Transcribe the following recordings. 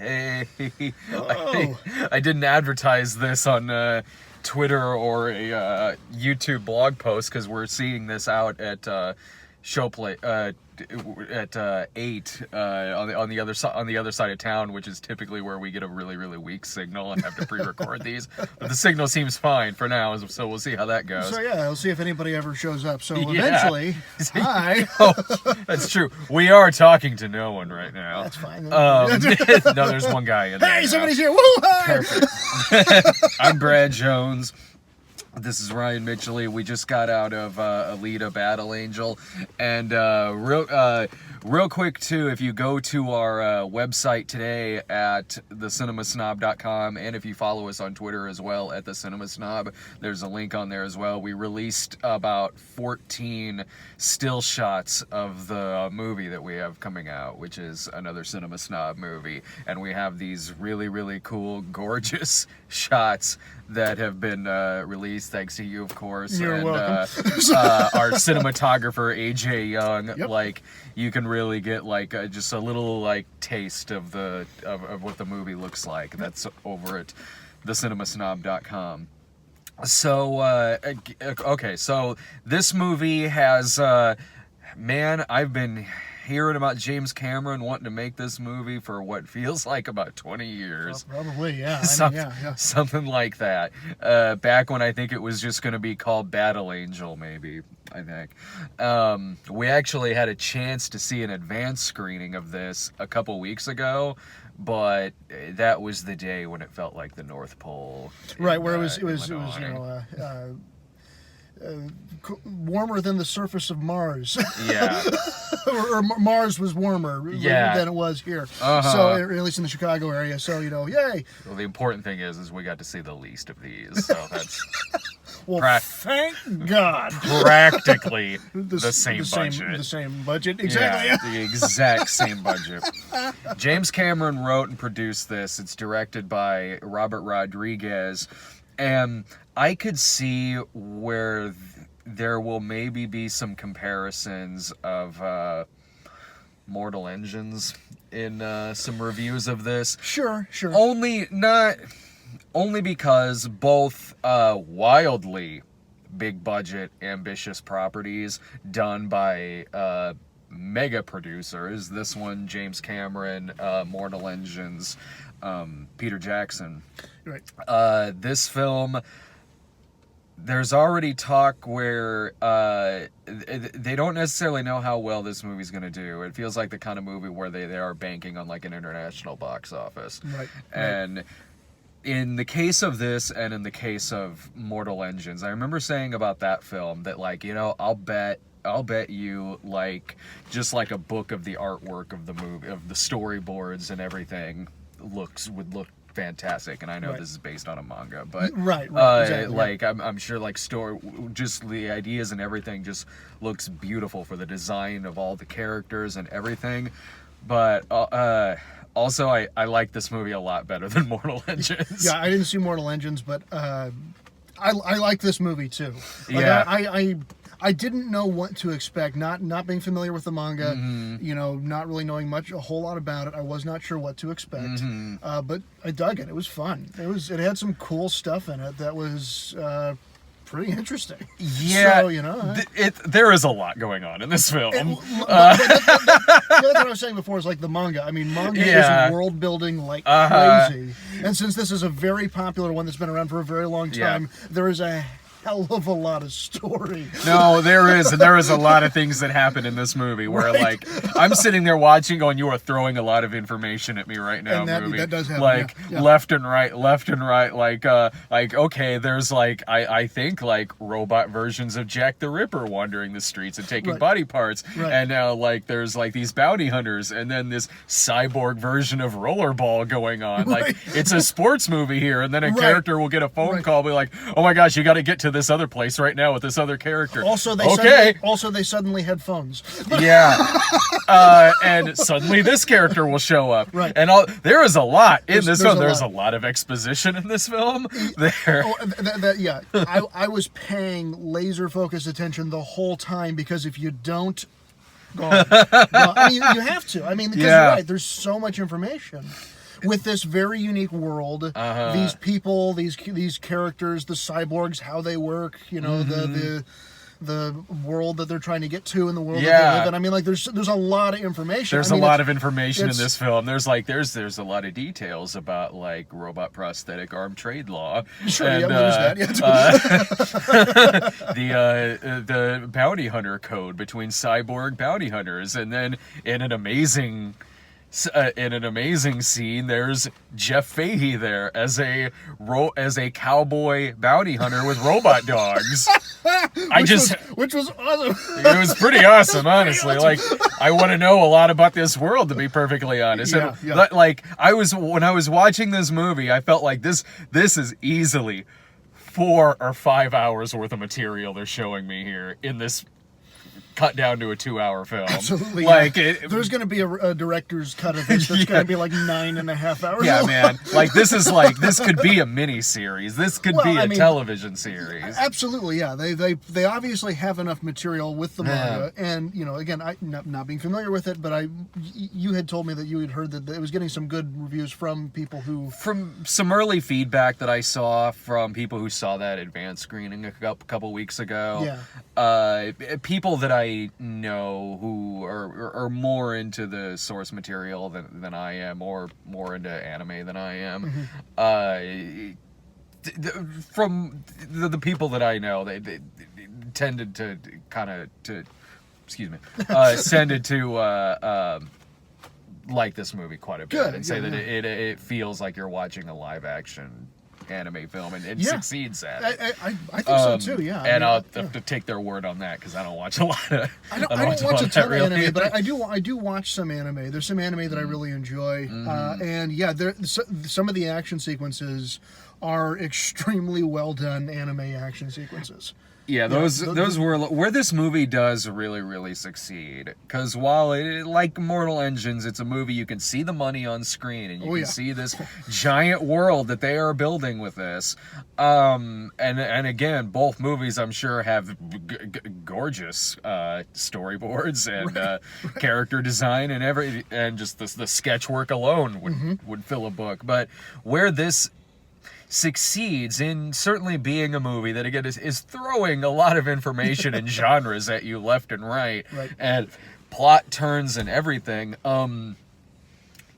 Hey, Oh. I didn't advertise this on Twitter or a YouTube blog post because we're seeing this out at Showplay at 8 on the other side of town, which is typically where we get a really weak signal and have to pre-record these. But the signal seems fine for now, so we'll see how that goes. So yeah, we'll see if anybody ever shows up. So Yeah. eventually, hi. Oh, that's true. We are talking to no one right now. That's fine. No, there's one guy in there. Hey, now. somebody's here! Woo! Hi! Perfect. I'm Brad Jones. This is Ryan Mitchell. We just got out of Alita Battle Angel. And real quick, too, if you go to our website today at thecinemasnob.com, and if you follow us on Twitter as well at thecinemasnob, there's a link on there as well. We released about 14 still shots of the movie that we have coming out, which is another Cinema Snob movie. And we have these really cool, gorgeous shots that have been released, thanks to you, of course. You're welcome. Our cinematographer, AJ Young. Yep. Like, you can really get like just a little like taste of the of what the movie looks like. That's over at thecinemasnob.com. So okay, so this movie has man, I've been hearing about James Cameron wanting to make this movie for what feels like about 20 years. Probably, yeah. Something like that. Back when I think it was just going to be called Battle Angel, maybe, I think. We actually had a chance to see an advanced screening of this a couple weeks ago, but that was the day when it felt like the North Pole. Right, where it was warmer than the surface of Mars. Yeah. or Mars was warmer than it was here. So, at least in the Chicago area. So, yay. Well, the important thing is we got to see the least of these. So that's well, thank God. Practically the same budget. The same budget, exactly. Yeah, the exact same budget. James Cameron wrote and produced this. It's directed by Robert Rodriguez. And I could see where there will maybe be some comparisons of Mortal Engines in some reviews of this. Sure. Only because both wildly big budget, ambitious properties done by mega producers. This one, James Cameron, Mortal Engines, Peter Jackson. Right. This film, there's already talk where they don't necessarily know how well this movie's going to do. It feels like the kind of movie where they are banking on like an international box office. Right. And in the case of this and in the case of Mortal Engines, I remember saying about that film that, like, I'll bet you, like, just like a book of the artwork of the movie, of the storyboards and everything would look fantastic. And I know this is based on a manga, but right, exactly. Like I'm sure like just the ideas and everything just looks beautiful for the design of all the characters and everything. But also I like this movie a lot better than Mortal Engines. Yeah, I didn't see Mortal Engines, but I like this movie too. Like, yeah. I didn't know what to expect, not being familiar with the manga, not really knowing a whole lot about it. I was not sure what to expect, but I dug it. It was fun. It had some cool stuff in it that was pretty interesting. Yeah, so, there is a lot going on in this film. That's what I was saying before is like the manga. I mean, manga is world building like crazy, and since this is a very popular one that's been around for a very long time, there is a hell of a lot of story. No, there is a lot of things that happen in this movie where like I'm sitting there watching going, you are throwing a lot of information at me right now, and movie. That does happen, like left and right, like okay, there's like I think like robot versions of Jack the Ripper wandering the streets and taking body parts, and now like there's like these bounty hunters, and then this cyborg version of Rollerball going on. Like it's a sports movie here, and then a character will get a phone call, be like, oh my gosh, you got to get to this other place right now with this other character. Also, they suddenly had phones. Yeah, and suddenly this character will show up. Right. And there is a lot in this film. There's a lot of exposition in this film. There. I was paying laser focused attention the whole time because if you don't, go on. I mean, you have to. I mean, because you're right. There's so much information. with this very unique world, these people, these characters, the cyborgs, how they work, you know, the world that they're trying to get to and the world that they live in. I mean, like, there's a lot of information. There's a lot of information in this film. There's a lot of details about, like, robot prosthetic arm trade law. Sure, and, yeah, the bounty hunter code between cyborg bounty hunters, and then in an amazing scene, there's Jeff Fahey there as a cowboy bounty hunter with robot dogs. Which was awesome. It was pretty awesome, honestly. Like, I want to know a lot about this world, to be perfectly honest. Yeah, and, like, when I was watching this movie, I felt like this is easily 4 or 5 hours worth of material they're showing me here in this cut down to a 2-hour film. Absolutely. Like, there's going to be a director's cut of this that's going to be like 9.5 hours. Yeah, man. Like, this could be a mini series. This could be a television series. Absolutely, yeah. They obviously have enough material with the manga, and, you know, again, I not being familiar with it, but you had told me that you had heard that it was getting some good reviews from people from some early feedback that I saw from people who saw that advanced screening a couple weeks ago. Yeah. People that I know who are more into the source material than I am, or more into anime than I am. From the people that I know, they tended to tended to like this movie quite a bit, and say that it feels like you're watching a live action anime film, and it succeeds at it. I think so too. Yeah, and I'll have to take their word on that, because I don't watch a lot of. I don't watch a ton of anime, but I do watch some anime. There's some anime that I really enjoy, and some of the action sequences are extremely well done anime action sequences. Yeah, those were where this movie does really, really succeed. Because while like Mortal Engines, it's a movie you can see the money on screen, and you can see this giant world that they are building with this. And again, both movies, I'm sure, have gorgeous storyboards and character design and just the sketch work alone would fill a book. But where this succeeds in certainly being a movie that, again, is throwing a lot of information and genres at you left and right. And plot turns and everything,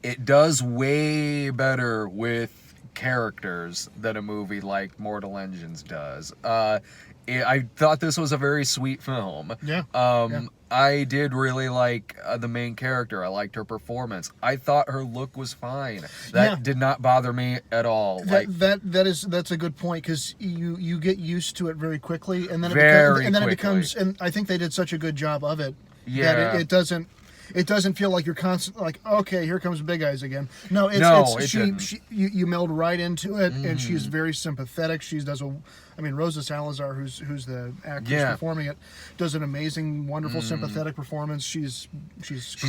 it does way better with characters than a movie like Mortal Engines does. I thought this was a very sweet film. I did really like the main character. I liked her performance. I thought her look was fine. That did not bother me at all. That's a good point, because you get used to it very quickly, and then it becomes, and I think they did such a good job of it that it doesn't feel like you're constantly like, okay, here comes Big Eyes again. No, you meld right into it, and she's very sympathetic. She does Rosa Salazar, who's the actress performing it, does an amazing, wonderful, sympathetic performance. She's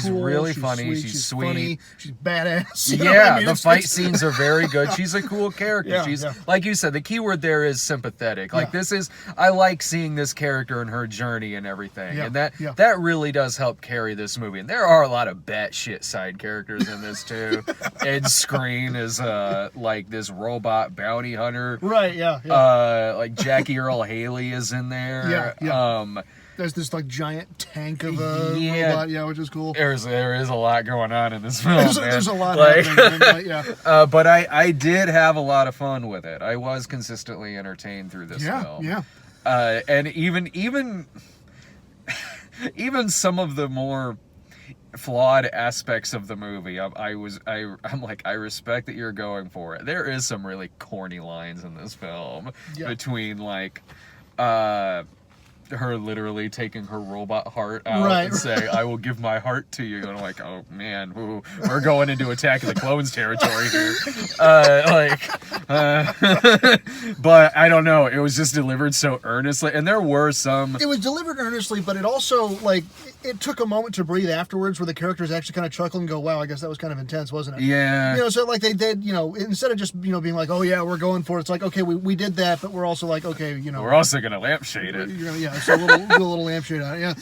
cool, really funny. She's sweet. Funny. She's badass. The fight scenes are very good. She's a cool character. Like you said, the key word there is sympathetic. Like, I like seeing this character and her journey and everything, and that really does help carry this movie. And there are a lot of batshit side characters in this too. Ed Skrein is like this robot bounty hunter. Like Jackie Earle Haley is in there. There's this like giant tank of a robot, which is cool. There is a lot going on in this film. There's a lot happening. But I did have a lot of fun with it. I was consistently entertained through this film. And even some of the more flawed aspects of the movie, I'm like, I respect that you're going for it. There is some really corny lines in this film between like her literally taking her robot heart out and saying, "I will give my heart to you," and I'm like, oh man, we're going into Attack of the Clones territory here. But I don't know, it was just delivered so earnestly, and there were some. It was delivered earnestly, but it also it took a moment to breathe afterwards, where the characters actually kind of chuckle and go, "Wow, I guess that was kind of intense, wasn't it?" Yeah. So like they did, instead of just being like, "Oh yeah, we're going for it," it's like, okay, we did that, but we're also like, okay, we're also gonna lampshade it. So do a little lampshade on it. Yeah.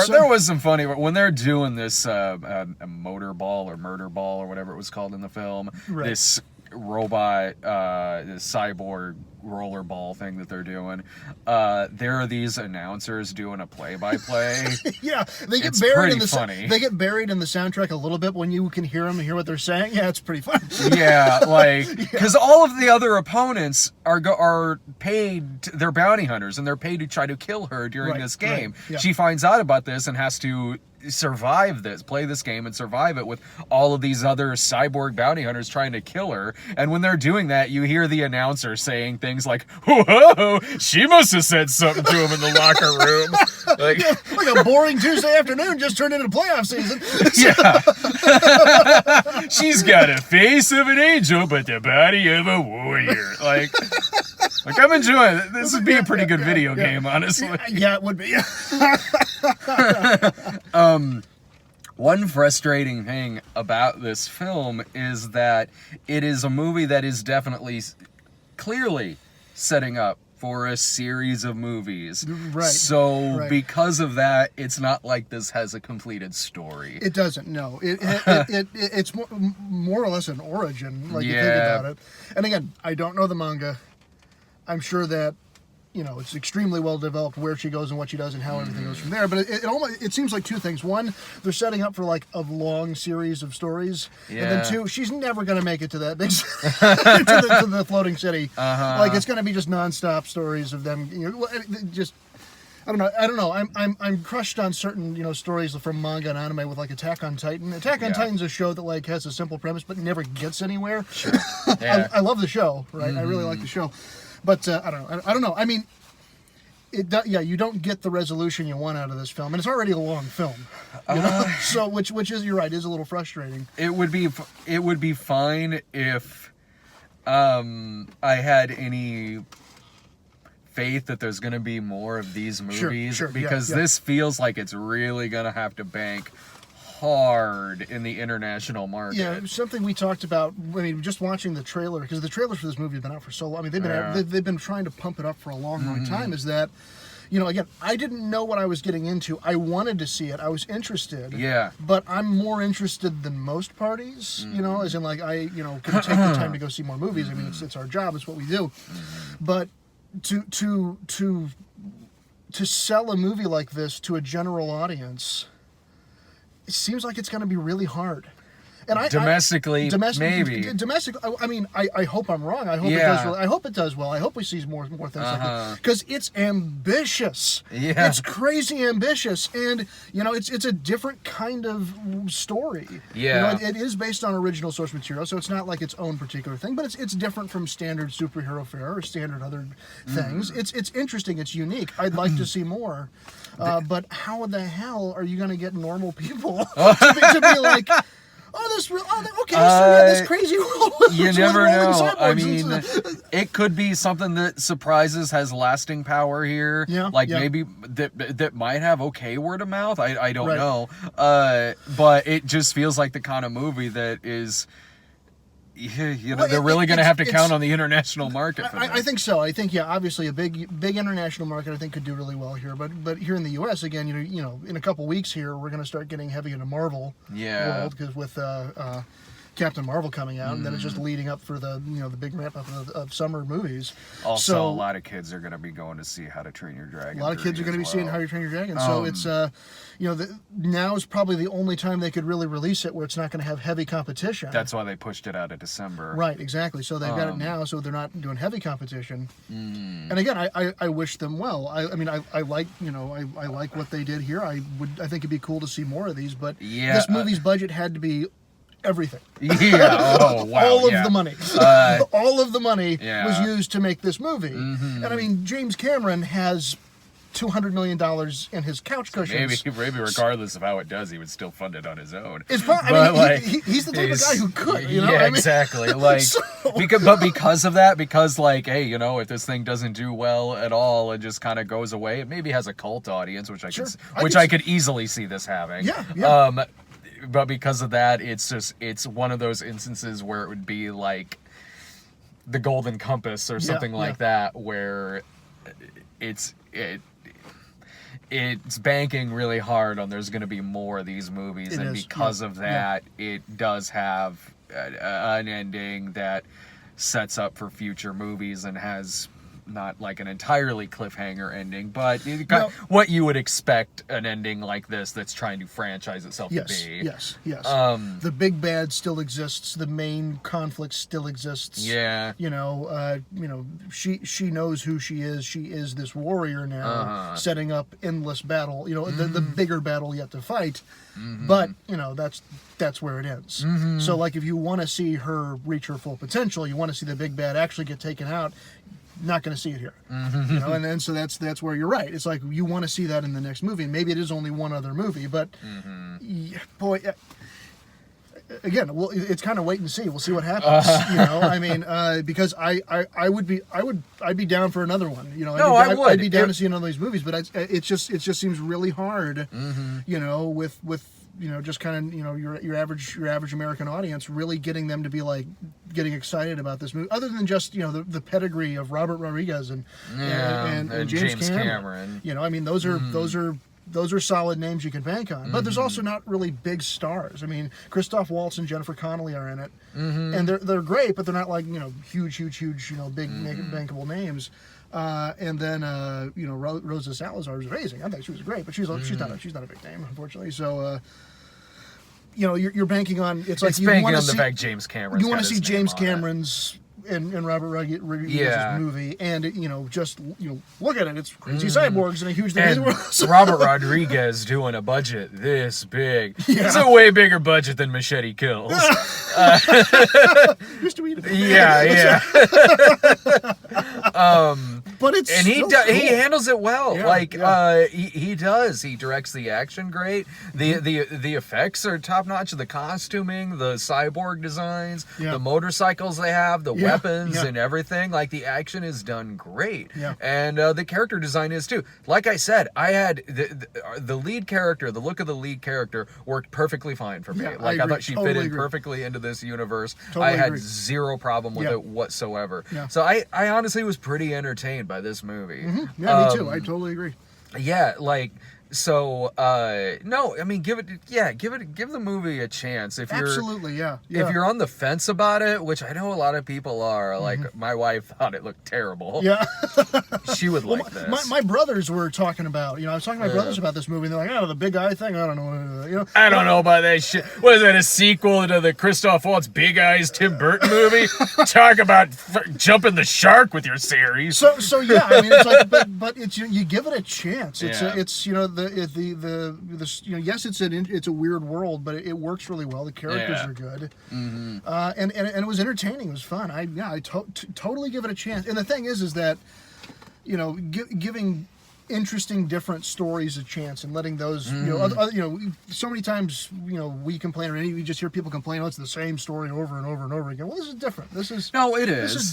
There was some funny when they're doing this a motor ball or murder ball or whatever it was called in the film. Right. This robot, this cyborg rollerball thing that they're doing. There are these announcers doing a play-by-play. Yeah, they get It's buried in pretty the funny. They get buried in the soundtrack a little bit when you can hear them and hear what they're saying. Yeah, it's pretty fun. Yeah, like because all of the other opponents are paid. They're bounty hunters, and they're paid to try to kill her during Right, this game. right, yeah. She finds out about this and has to survive this, play this game and survive it with all of these other cyborg bounty hunters trying to kill her. And when they're doing that, you hear the announcer saying things like, "Whoa, she must have said something to him in the locker room." Like, Yeah, like a boring Tuesday afternoon just turned into playoff season. yeah. She's got a face of an angel, but the body of a warrior. Like I'm enjoying it. This would be a pretty good video game, honestly. Yeah, it would be. One frustrating thing about this film is that it is a movie that is definitely clearly setting up for a series of movies. Right. So Right. because of that, it's not like this has a completed story. It doesn't. No, it's more or less an origin, like you think Yeah. about it. And again, I don't know the manga. I'm sure that it's extremely well developed where she goes and what she does and how everything goes from there. But it seems like two things. One, they're setting up for like a long series of stories, and then two, she's never going to make it to that big to the floating city. Like it's going to be just nonstop stories of them. Just. I don't know. I'm crushed on certain stories from manga and anime with like Attack on Titan. Attack on Titan's a show that like has a simple premise but never gets anywhere. Sure. Yeah. I love the show, right? I really like the show, but I don't know. I mean, you don't get the resolution you want out of this film, and it's already a long film. So which is, you're right, is a little frustrating. It would be fine if I had any faith that there's going to be more of these movies, sure, because yeah. this feels like it's really going to have to bank hard in the international market. Yeah, something we talked about. I mean, just watching the trailer, because the trailers for this movie have been out for so long. I mean, they've been trying to pump it up for a long time. Is that, again, I didn't know what I was getting into. I wanted to see it. I was interested. Yeah. But I'm more interested than most parties. As in like I couldn't take the time to go see more movies. I mean, it's our job. It's what we do. But to sell a movie like this to a general audience, it seems like it's going to be really hard. And Domestically, maybe. Domestic. I mean, I hope I'm wrong. I hope it does. I hope it does well. I hope we see more things like that, because it's ambitious. Yeah. It's crazy ambitious, and it's a different kind of story. Yeah. It is based on original source material, so it's not like its own particular thing, but it's different from standard superhero fare or standard other things. It's interesting. It's unique. I'd like to see more, but how the hell are you going to get normal people to be like? This crazy world. You never know. I mean, it could be something that surprises, has lasting power here. Yeah, Maybe that might have okay word of mouth. I don't Right. know. But it just feels like the kind of movie that is. They're really going to have to count on the international market for this. I think so. I think obviously a big international market I think could do really well here. But here in the U.S. again, in a couple weeks here we're going to start getting heavy into Marvel world, because with Captain Marvel coming out, and then it's just leading up for the the big ramp up of summer movies. Also, a lot of kids are going to be going to see How to Train Your Dragon. A lot of kids are going to be seeing How to Train Your Dragon. So it's now is probably the only time they could really release it where it's not going to have heavy competition. That's why they pushed it out of December. Right, exactly. So they've got it now, so they're not doing heavy competition. And again, I wish them well. I mean, I like I like what they did here. I think it'd be cool to see more of these. But this movie's budget had to be everything. Yeah. Oh, wow. All of the money. All of the money was used to make this movie. And I mean, James Cameron has $200 million in his couch cushions. Maybe regardless of how it does, he would still fund it on his own. It's probably, he's the type of guy who could, Yeah, exactly. Because of that, because hey, if this thing doesn't do well at all and just kind of goes away, it maybe has a cult audience, which I could easily see this having. Yeah. But because of that, it's one of those instances where it would be like the Golden Compass or something like that, where it's banking really hard on there's going to be more of these movies, It and is, because yeah, of that, it does have an ending that sets up for future movies and has not like an entirely cliffhanger ending, but it got what you would expect an ending like this that's trying to franchise itself to be. Yes. The big bad still exists. The main conflict still exists. Yeah. She knows who she is. She is this warrior now, setting up endless battle. The bigger battle yet to fight. But that's where it ends. So like if you want to see her reach her full potential, you want to see the big bad actually get taken out. Not going to see it here, and then so that's where you're right. It's like you want to see that in the next movie. And maybe it is only one other movie, but boy, again, well, it's kind of wait and see. We'll see what happens. Because I'd be down for another one. I'd be down to see another of these movies, but it just seems really hard. With just kind of your average American audience, really getting them to be like getting excited about this movie, other than just the pedigree of Robert Rodriguez and James Cameron. Those are solid names you can bank on. But there's also not really big stars. I mean, Christoph Waltz and Jennifer Connelly are in it, and they're great, but they're not like huge big bankable names. And then Rosa Salazar is amazing. I thought she was great, but she's not a big name, unfortunately. So you're banking on it's like you want to see the fact James Cameron. You want to see James Cameron's and Robert Rodriguez's movie, and just look at it. It's crazy cyborgs and a huge thing. Robert Rodriguez doing a budget this big. Yeah. It's a way bigger budget than Machete Kills. Used to eat it. Yeah. But it's he handles it well. Yeah, he does. He directs the action great. The effects are top notch. The costuming, the cyborg designs, the motorcycles they have, the weapons and everything. Like the action is done great. Yeah. And the character design is too. Like I said, I had the lead character, the look of the lead character worked perfectly fine for me. Yeah, I thought she fit in perfectly into this universe. I had zero problem with it whatsoever. Yeah. So I honestly was pretty entertained by this movie. Yeah, me too. I totally agree. Yeah, so no, I mean give the movie a chance if you're absolutely if you're on the fence about it, which I know a lot of people are. Like my wife thought it looked terrible. Yeah. She would like this. My brothers were talking about, I was talking to my brothers about this movie, and they're like, the big eye thing, I don't know. I don't know about that shit. What is that, a sequel to the Christoph Waltz Big Eyes Tim Burton movie? Talk about jumping the shark with your series. So yeah, I mean, it's like, but it's you give it a chance. It's yes, it's a weird world, but it works really well. The characters are good, and it was entertaining. It was fun. I totally give it a chance. And the thing is that giving interesting different stories a chance and letting those so many times we complain, or we just hear people complain, it's the same story over and over and over again. Well, this is different. This is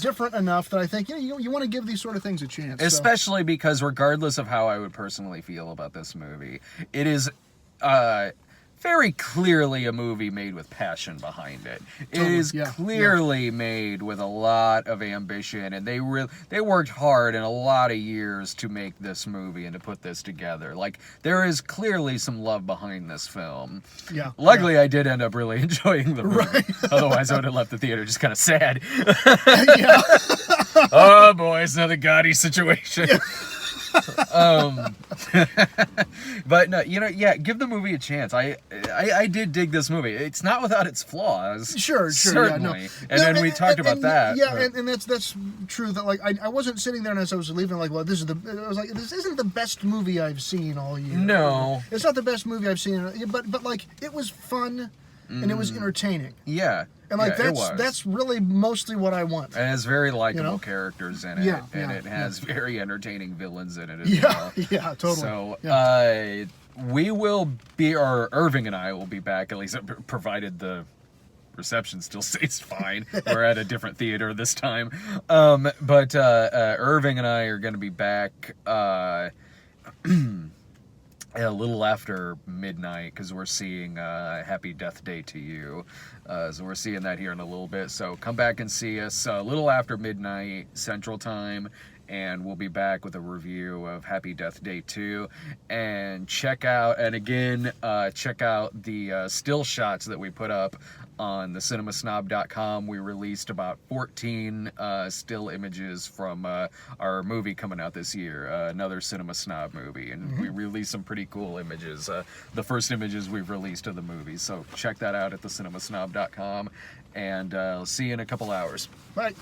different enough that I think you want to give these sort of things a chance, especially because regardless of how I would personally feel about this movie, it is very clearly a movie made with passion behind it. It is clearly made with a lot of ambition, and they worked hard in a lot of years to make this movie and to put this together. Like, there is clearly some love behind this film. Yeah. Luckily, I did end up really enjoying the movie. Right. Otherwise, I would have left the theater just kind of sad. Yeah. Oh boy, it's another gaudy situation. Yeah. But no, give the movie a chance. I did dig this movie. It's not without its flaws. Sure. Certainly. Yeah, no. And then we talked about that. Yeah, and that's true. That like I wasn't sitting there and as I was leaving like, well, this isn't the best movie I've seen all year. No, it's not the best movie I've seen. But like it was fun and it was entertaining. Yeah. And like that's really mostly what I want. And it has very likable characters in it, and it has very entertaining villains in it as well. Yeah, totally. So we will be, or Irving and I will be back, at least provided the reception still stays fine. We're at a different theater this time, but Irving and I are going to be back a little after midnight, because we're seeing Happy Death Day to You. So we're seeing that here in a little bit. So come back and see us a little after midnight Central Time. and we'll be back with a review of Happy Death Day 2. And check out the still shots that we put up on the cinemasnob.com. We released about 14 still images from our movie coming out this year, another Cinema Snob movie, and we released some pretty cool images. The first images we've released of the movie, so check that out at the cinemasnob.com, and I'll see you in a couple hours. Bye.